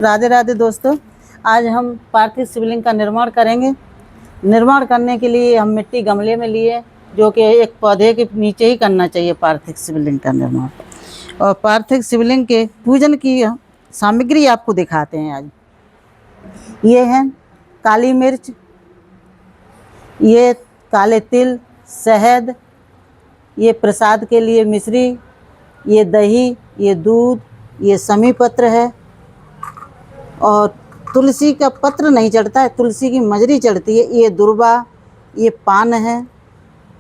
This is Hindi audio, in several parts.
राधे राधे दोस्तों, आज हम पार्थिव शिवलिंग का निर्माण करेंगे। निर्माण करने के लिए हम मिट्टी गमले में लिए, जो कि एक पौधे के नीचे ही करना चाहिए पार्थिव शिवलिंग का निर्माण। और पार्थिव शिवलिंग के पूजन की सामग्री आपको दिखाते हैं आज। ये है काली मिर्च, ये काले तिल, शहद, ये प्रसाद के लिए मिश्री, ये दही, ये दूध, ये शमी पत्र है। और तुलसी का पत्र नहीं चढ़ता है, तुलसी की मजरी चढ़ती है। ये दुर्वा, ये पान है,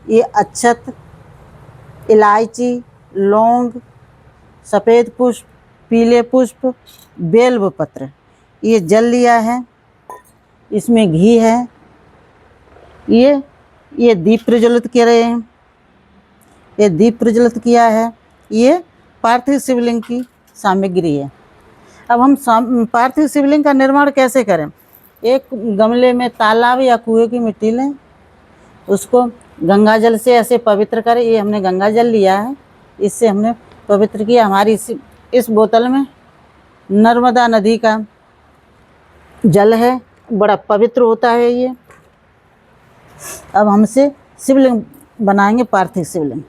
ये अक्षत, इलायची, लौंग, सफ़ेद पुष्प, पीले पुष्प, बेल्व पत्र। ये जल लिया है, इसमें घी है। ये दीप प्रज्वलित कर रहे हैं, ये दीप प्रज्वलित किया है। ये पार्थिव शिवलिंग की सामग्री है। अब हम पार्थिव शिवलिंग का निर्माण कैसे करें? एक गमले में तालाब या कुएं की मिट्टी लें, उसको गंगा जल से ऐसे पवित्र करें। ये हमने गंगा जल लिया है, इससे हमने पवित्र किया। हमारी इस बोतल में नर्मदा नदी का जल है, बड़ा पवित्र होता है ये। अब हमसे शिवलिंग बनाएंगे, पार्थिव शिवलिंग।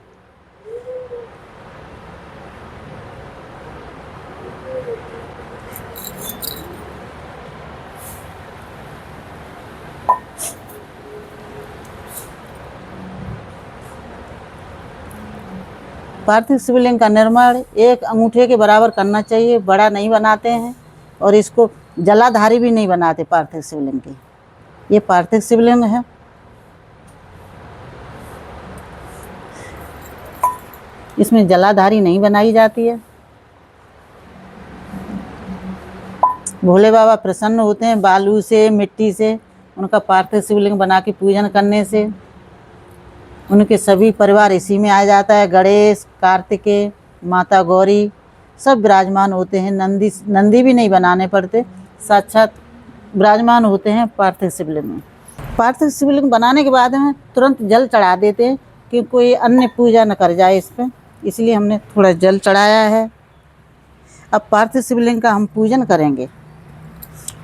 पार्थिव शिवलिंग का निर्माण एक अंगूठे के बराबर करना चाहिए, बड़ा नहीं बनाते हैं। और इसको जलाधारी भी नहीं बनाते पार्थिव शिवलिंग की। ये पार्थिव शिवलिंग है। इसमें जलाधारी नहीं बनाई जाती है। भोले बाबा प्रसन्न होते हैं बालू से, मिट्टी से। उनका पार्थिव शिवलिंग बना के पूजन करने से उनके सभी परिवार इसी में आ जाता है। गणेश, कार्तिकेय, माता गौरी सब विराजमान होते हैं। नंदी भी नहीं बनाने पड़ते, साक्षात विराजमान होते हैं पार्थिव शिवलिंग में। पार्थिव शिवलिंग बनाने के बाद में तुरंत जल चढ़ा देते हैं कि कोई अन्य पूजा न कर जाए इस पर, इसलिए हमने थोड़ा जल चढ़ाया है। अब पार्थिव शिवलिंग का हम पूजन करेंगे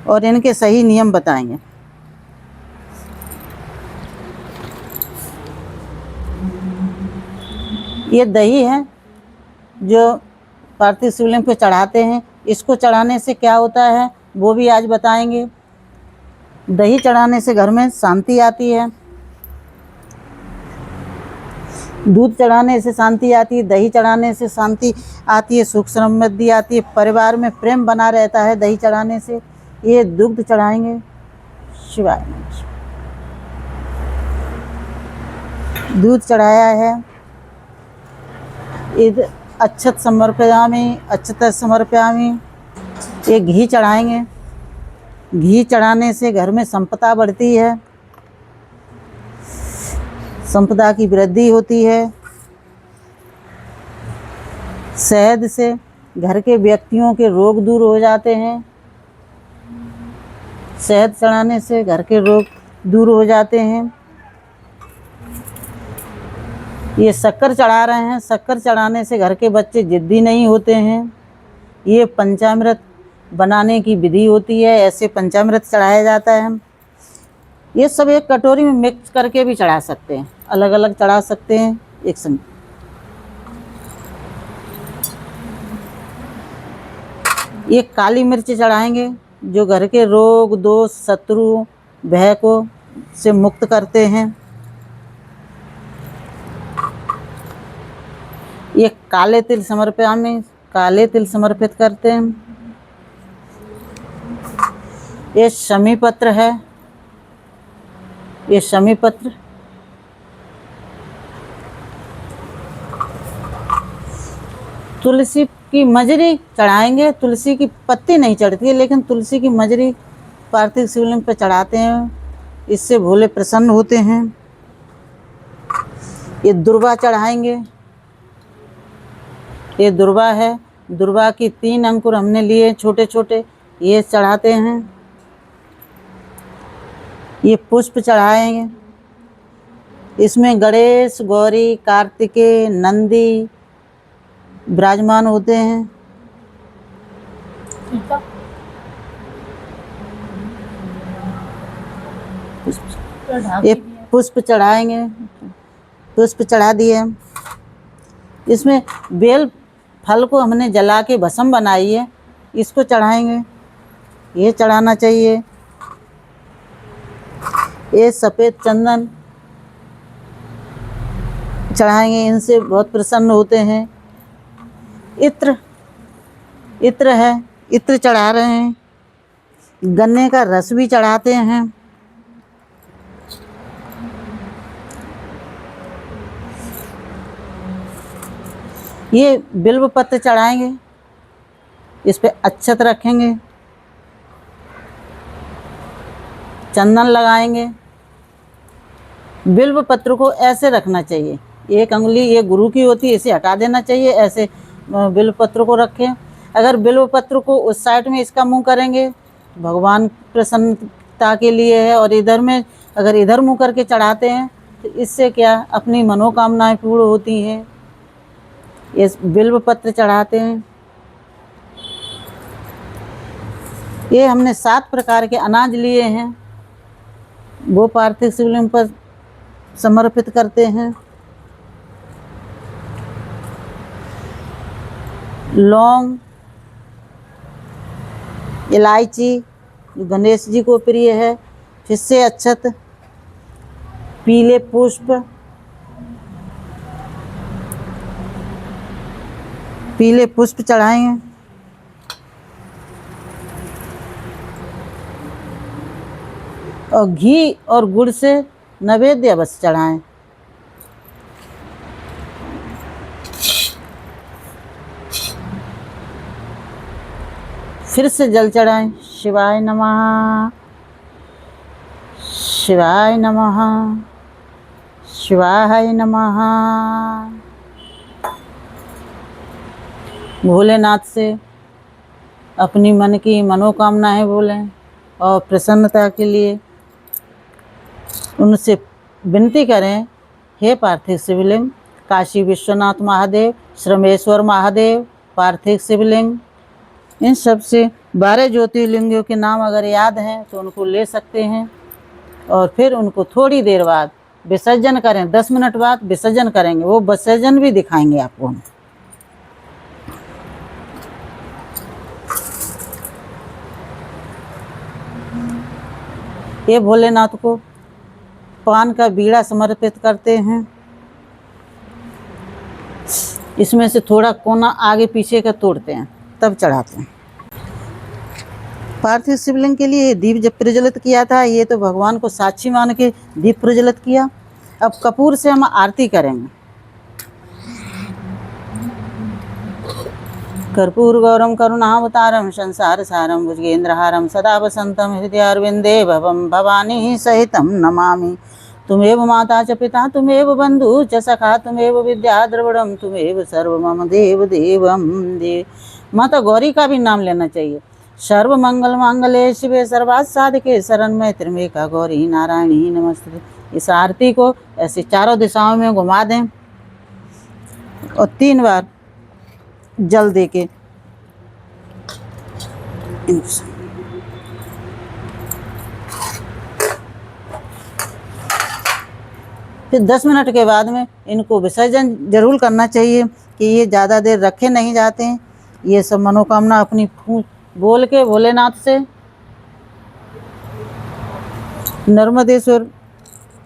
और इनके सही नियम बताएंगे। ये दही है जो पार्थिव शिवलिंग पे चढ़ाते हैं। इसको चढ़ाने से क्या होता है वो भी आज बताएंगे। दही चढ़ाने से घर में शांति आती है, दूध चढ़ाने से शांति आती है, दही चढ़ाने से शांति आती है, सुख समृद्धि आती है, परिवार में प्रेम बना रहता है दही चढ़ाने से। ये दुग्ध चढ़ाएंगे। शिवाय नमः। दूध चढ़ाया है। इधर अक्षत समर्पयामि, अक्षत समर्पयामि। ये घी चढ़ाएंगे। घी चढ़ाने से घर में संपदा बढ़ती है, संपदा की वृद्धि होती है। शहद से घर के व्यक्तियों के रोग दूर हो जाते हैं। शहद चढ़ाने से घर के रोग दूर हो जाते हैं। ये शक्कर चढ़ा रहे हैं। शक्कर चढ़ाने से घर के बच्चे जिद्दी नहीं होते हैं। ये पंचामृत बनाने की विधि होती है, ऐसे पंचामृत चढ़ाया जाता है। ये सब एक कटोरी में मिक्स करके भी चढ़ा सकते हैं, अलग अलग चढ़ा सकते हैं एक संग। ये काली मिर्च चढ़ाएंगे जो घर के रोग, दोष, शत्रु, भय को से मुक्त करते हैं। ये काले तिल समर्पयामि, काले तिल समर्पित करते हैं। ये शमी पत्र है, ये शमी पत्र। तुलसी की मजरी चढ़ाएंगे। तुलसी की पत्ती नहीं चढ़ती है, लेकिन तुलसी की मजरी पार्थिव शिवलिंग पर चढ़ाते हैं, इससे भोले प्रसन्न होते हैं। ये दुर्वा चढ़ाएंगे। ये दुर्वा है। दुर्वा की 3 अंकुर हमने लिए छोटे छोटे, ये चढ़ाते हैं। ये पुष्प चढ़ाएंगे। इसमें गणेश, गौरी, कार्तिकेय, नंदी विराजमान होते हैं। ये पुष्प चढ़ाएंगे, पुष्प चढ़ा दिए। इसमें बेल फल को हमने जला के भस्म बनाई है, इसको चढ़ाएंगे, ये चढ़ाना चाहिए। ये सफ़ेद चंदन चढ़ाएंगे, इनसे बहुत प्रसन्न होते हैं। इत्र, इत्र है, इत्र चढ़ा रहे हैं। गन्ने का रस भी चढ़ाते हैं। ये बिल्व पत्र चढ़ाएंगे, इस पे अक्षत रखेंगे, चंदन लगाएंगे। बिल्व पत्र को ऐसे रखना चाहिए, एक अंगुली ये गुरु की होती है, इसे हटा देना चाहिए, ऐसे बिल्व पत्र को रखें। अगर बिल्व पत्र को उस साइड में इसका मुंह करेंगे, भगवान प्रसन्नता के लिए है, और इधर में अगर इधर मुंह करके चढ़ाते हैं तो इससे क्या अपनी मनोकामनाएं पूर्ण होती हैं। ये बिल्व पत्र चढ़ाते हैं। ये हमने 7 प्रकार के अनाज लिए हैं, वो पार्थिव शिवलिंग पर समर्पित करते हैं। लौंग, इलायची गणेश जी को प्रिय है, फिर से अक्षत, पीले पुष्प, पीले पुष्प चढ़ाएंगे। और घी और गुड़ से नैवेद्य बस चढ़ाएं। फिर से जल चढ़ाएं। शिवाय नमः, शिवाय नमः, शिवाय नमः। भोलेनाथ से अपनी मन की मनोकामनाएं बोलें और प्रसन्नता के लिए उनसे विनती करें, हे पार्थिव शिवलिंग काशी विश्वनाथ महादेव, श्रमेश्वर महादेव, पार्थिव शिवलिंग, इन सब से 12 ज्योतिर्लिंगों के नाम अगर याद हैं तो उनको ले सकते हैं, और फिर उनको थोड़ी देर बाद विसर्जन करें। 10 मिनट बाद विसर्जन करेंगे, वो विसर्जन भी दिखाएंगे आपको हम। ये भोलेनाथ को पान का बीड़ा समर्पित करते हैं। इसमें से थोड़ा कोना आगे पीछे का तोड़ते हैं, तब चढ़ाते हैं। पार्थिव शिवलिंग के लिए दीप जब प्रज्वलित किया था, ये तो भगवान को साक्षी मान के दीप प्रज्वलित किया। अब कपूर से हम आरती करेंगे। कर्पूर गौरम करुणावतारम संसार सारम भुजगेंद्रहारम सदा वसंतम हृदयारविंदे भवम भवानी सहितम नमामि। तुमेव माता च पिता तुमेव बंधु च सखा तुमेव विद्या द्रविड़म तुमेव सर्व मम देव देवम देव। माता गौरी का भी नाम लेना चाहिए। सर्व मंगल मांगल्ये शिवे सर्वार्थ साधके शरण्ये त्र्यंबके गौरी नारायणी नमस्ते। इस आरती को ऐसे चारों दिशाओं में घुमा दें और 3 बार जल दे के फिर 10 मिनट के बाद में इनको विसर्जन जरूर करना चाहिए कि ये ज़्यादा देर रखे नहीं जाते हैं। ये सब मनोकामना अपनी बोल के भोलेनाथ से, नर्मदेश्वर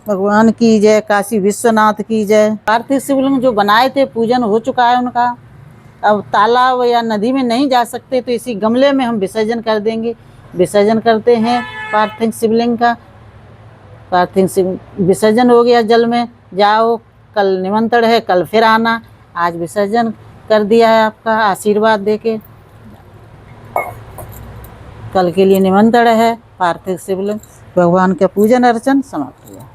भगवान की जय, काशी विश्वनाथ की जय। पार्थिव शिवलिंग जो बनाए थे पूजन हो चुका है उनका। अब तालाब या नदी में नहीं जा सकते तो इसी गमले में हम विसर्जन कर देंगे। विसर्जन करते हैं पार्थिव शिवलिंग का। पार्थिव शिव विसर्जन हो गया जल में, जाओ, कल निमंत्रण है, कल फिर आना। आज विसर्जन कर दिया है आपका आशीर्वाद देके, कल के लिए निमंत्रण है। पार्थिव शिवलिंग भगवान का पूजन अर्चन समाप्त हुआ।